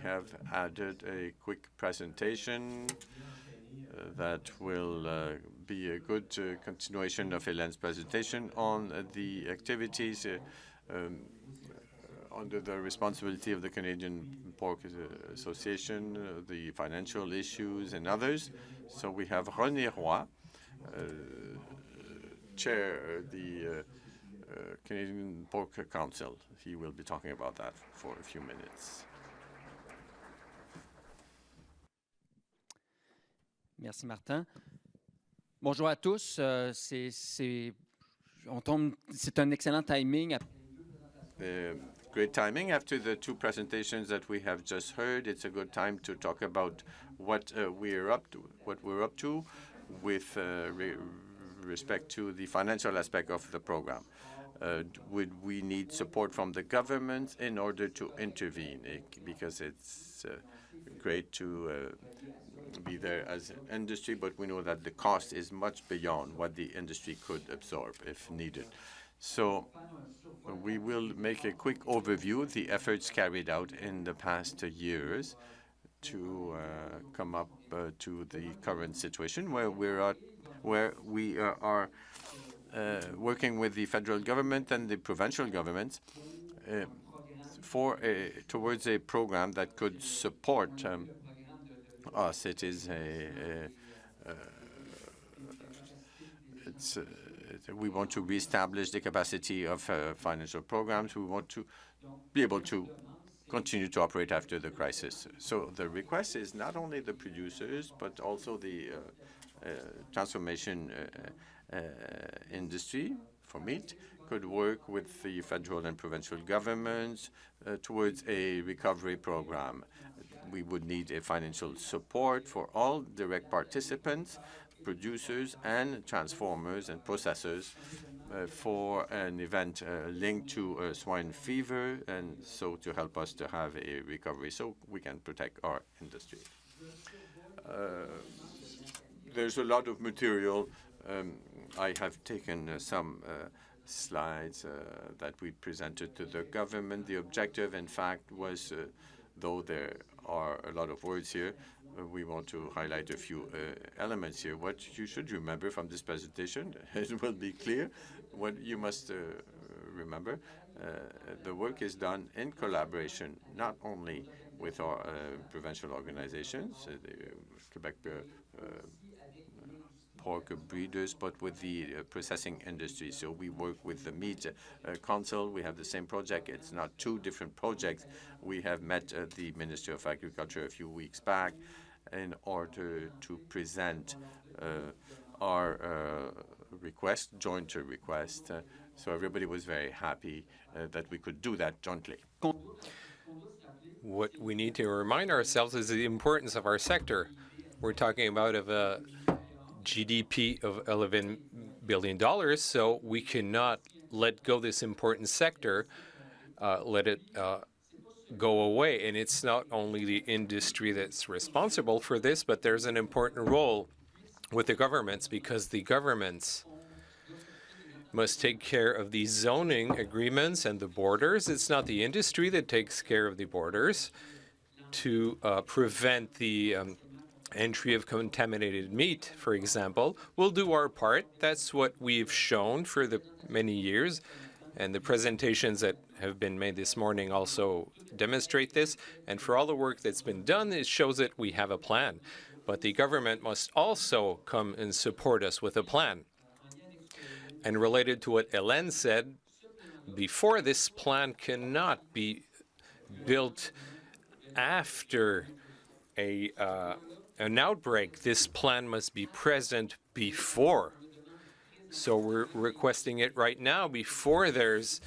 have added a quick presentation that will be a good continuation of Hélène's presentation on the activities under the responsibility of the Canadian Pork Association, the financial issues and others. So we have René Roy, chair the Canadian Pork Council. He will be talking about that for a few minutes. Merci Martin. Bonjour à tous. C'est un excellent timing. Great timing after the two presentations that we have just heard. It's a good time to talk about what we're up to with respect to the financial aspect of the program. Would we need support from the government in order to intervene? Because it's great to be there as an industry, but we know that the cost is much beyond what the industry could absorb if needed. So we will make a quick overview of the efforts carried out in the past years to come up to the current situation where we are working with the federal government and the provincial governments towards a program that could support us. It is we want to reestablish the capacity of financial programs. We want to be able to continue to operate after the crisis. So the request is not only the producers, but also the transformation industry for meat could work with the federal and provincial governments towards a recovery program. We would need a financial support for all direct participants, producers and transformers and processors for an event linked to swine fever, and so to help us to have a recovery so we can protect our industry. There's a lot of material. I have taken some slides that we presented to the government. The objective, in fact, was, though there are a lot of words here, we want to highlight a few elements here. What you should remember from this presentation, it will be clear. What you must remember, the work is done in collaboration, not only with our provincial organizations, the Quebec pork breeders, but with the processing industry. So we work with the Meat Council. We have the same project. It's not two different projects. We have met the Minister of Agriculture a few weeks back in order to present our request, joint request. So everybody was very happy that we could do that jointly. What we need to remind ourselves is the importance of our sector. We're talking about a GDP of $11 billion, so we cannot let go this important sector, let it go away. And it's not only the industry that's responsible for this, but there's an important role with the governments, because the governments must take care of the zoning agreements and the borders. It's not the industry that takes care of the borders to prevent the entry of contaminated meat, for example. We'll do our part. That's what we've shown for the many years, and the presentations that have been made this morning also demonstrate this. And for all the work that's been done, it shows that we have a plan. But the government must also come and support us with a plan. And related to what Hélène said, before, this plan cannot be built after an outbreak. This plan must be present before. So we're requesting it right now before there's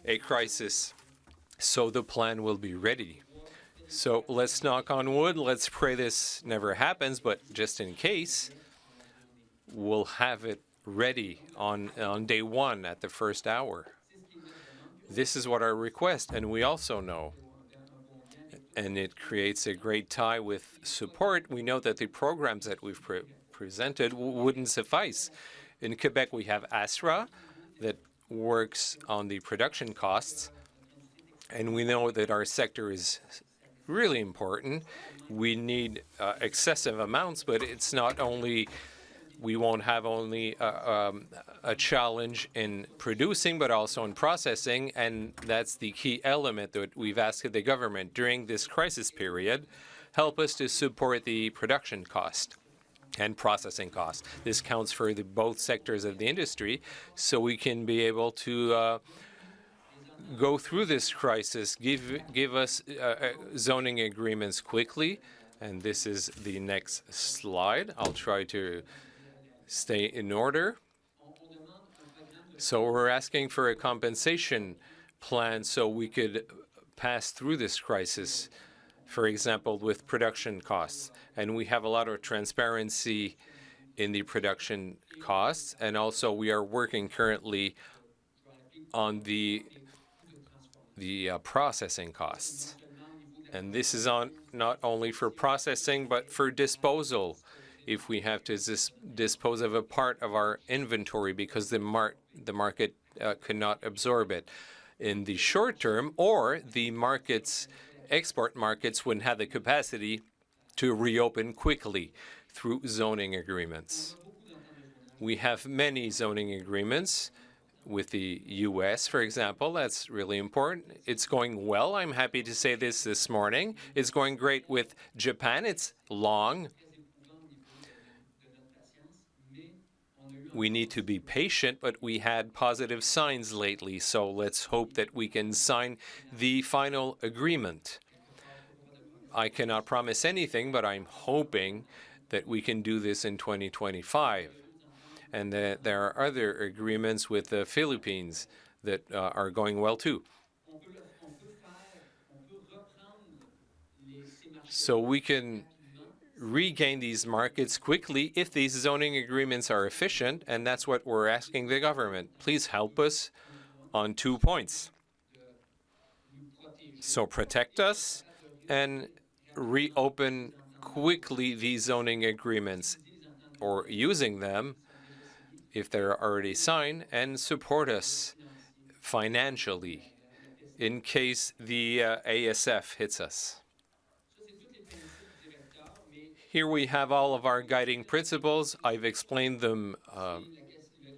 a crisis, so the plan will be ready. So let's knock on wood. Let's pray this never happens, but just in case, we'll have it ready on day one at the first hour. This is what our request, and we also know, and it creates a great tie with support. We know that the programs that we've presented wouldn't suffice. In Quebec, we have ASRA that works on the production costs, and we know that our sector is really important. We need excessive amounts, but it's not only, we won't have only a challenge in producing, but also in processing, and that's the key element that we've asked the government during this crisis period, help us to support the production cost and processing costs. This counts for both sectors of the industry, so we can be able to go through this crisis, give us zoning agreements quickly. And this is the next slide. I'll try to stay in order. So we're asking for a compensation plan so we could pass through this crisis, for example, with production costs. And we have a lot of transparency in the production costs. And also we are working currently on the processing costs. And this is not only for processing, but for disposal, if we have to dispose of a part of our inventory because the market cannot absorb it in the short term, or the export markets wouldn't have the capacity to reopen quickly through zoning agreements. We have many zoning agreements with the U.S., for example. That's really important. It's going well. I'm happy to say this morning. It's going great with Japan. It's long. We need to be patient, but we had positive signs lately, so let's hope that we can sign the final agreement. I cannot promise anything, but I'm hoping that we can do this in 2025. And there are other agreements with the Philippines that are going well too. So we can regain these markets quickly if these zoning agreements are efficient, and that's what we're asking the government. Please help us on 2 points. So protect us and reopen quickly these zoning agreements, or using them if they're already signed, and support us financially in case the ASF hits us. Here we have all of our guiding principles. I've explained them,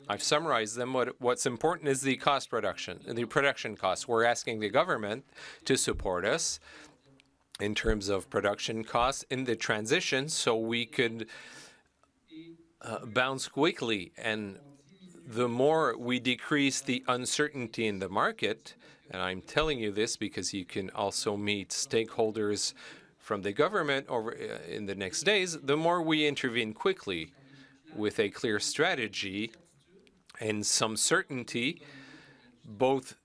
I've summarized them. What's important is the cost reduction, the production costs. We're asking the government to support us in terms of production costs in the transition so we could bounce quickly. And the more we decrease the uncertainty in the market, and I'm telling you this because you can also meet stakeholders from the government over in the next days, the more we intervene quickly with a clear strategy and some certainty, both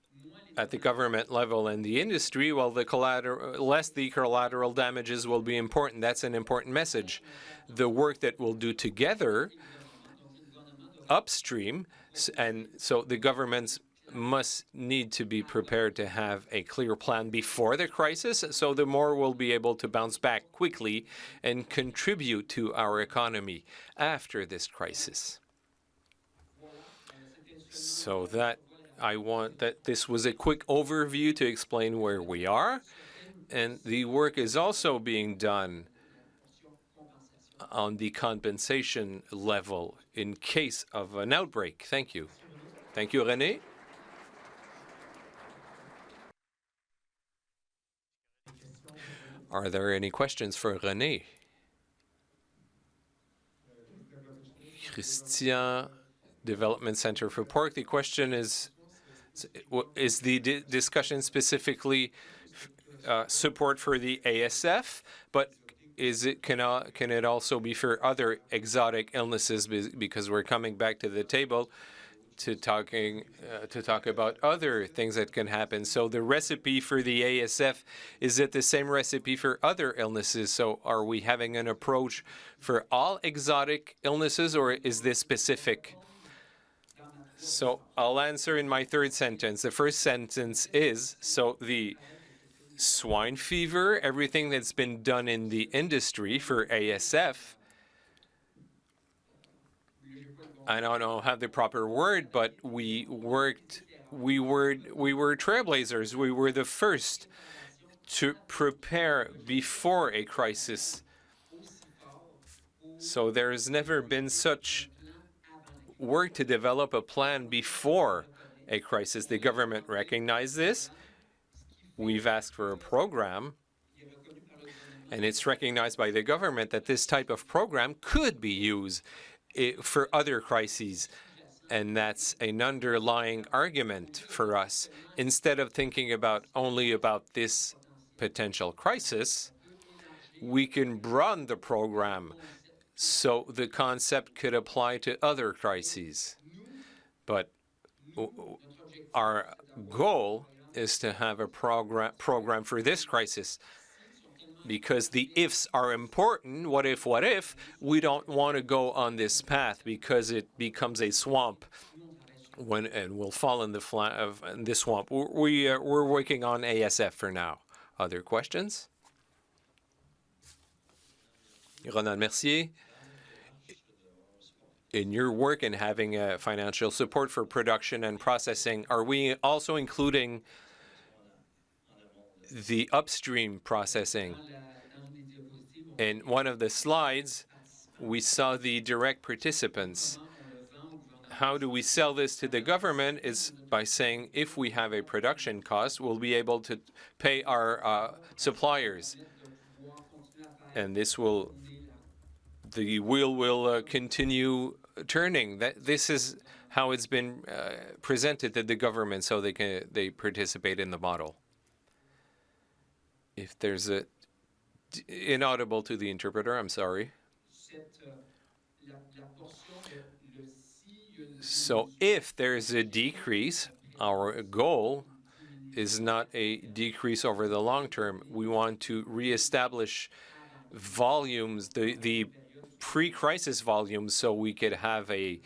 at the government level and the industry, while the collateral damages will be important. That's an important message. The work that we'll do together upstream, and so the governments must need to be prepared to have a clear plan before the crisis, so the more we'll be able to bounce back quickly and contribute to our economy after this crisis. So this was a quick overview to explain where we are, and the work is also being done on the compensation level in case of an outbreak. Thank you. Thank you, René. Are there any questions for René? Christian, Development Center for Pork. The question is the discussion specifically support for the ASF, but can it also be for other exotic illnesses, because we're coming back to the table to talk about other things that can happen. So the recipe for the ASF, is it the same recipe for other illnesses? So are we having an approach for all exotic illnesses, or is this specific? So I'll answer in my third sentence. The first sentence is, so the swine fever, everything that's been done in the industry for ASF, I don't have the proper word, but we were trailblazers. We were the first to prepare before a crisis. So there has never been such work to develop a plan before a crisis. The government recognized this. We've asked for a program, and it's recognized by the government that this type of program could be used for other crises. And that's an underlying argument for us. Instead of thinking only about this potential crisis, we can broaden the program so the concept could apply to other crises. But our goal is to have a program for this crisis, because the ifs are important. What if? We don't want to go on this path because it becomes a swamp and we'll fall in this swamp. We're working on ASF for now. Other questions? Ronan Mercier, in your work in having financial support for production and processing, are we also including the upstream processing? In one of the slides, we saw the direct participants. How do we sell this to the government is by saying if we have a production cost, we'll be able to pay our suppliers. And the wheel will continue turning. This is how it's been presented to the government, so they participate in the model. If there's inaudible to the interpreter, I'm sorry. So if there's a decrease, our goal is not a decrease over the long term. We want to reestablish volumes, the pre-crisis volumes, so we could have a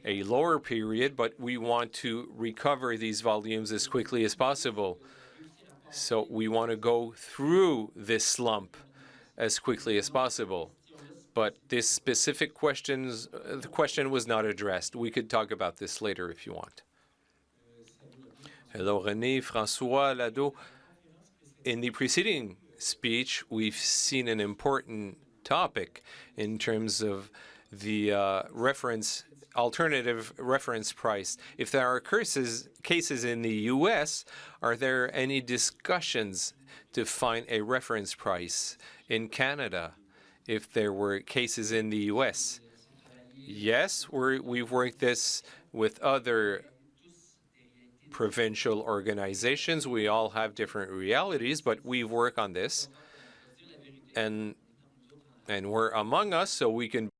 lower period, but we want to recover these volumes as quickly as possible. So we want to go through this slump as quickly as possible. But this specific the question was not addressed. We could talk about this later if you want. Hello, René, François, Lado. In the preceding speech, we've seen an important topic in terms of the alternative reference price. If there are cases in the U.S., are there any discussions to find a reference price in Canada if there were cases in the U.S.? Yes, we've worked this with other provincial organizations. We all have different realities, but we work on this. And we're among us, so we can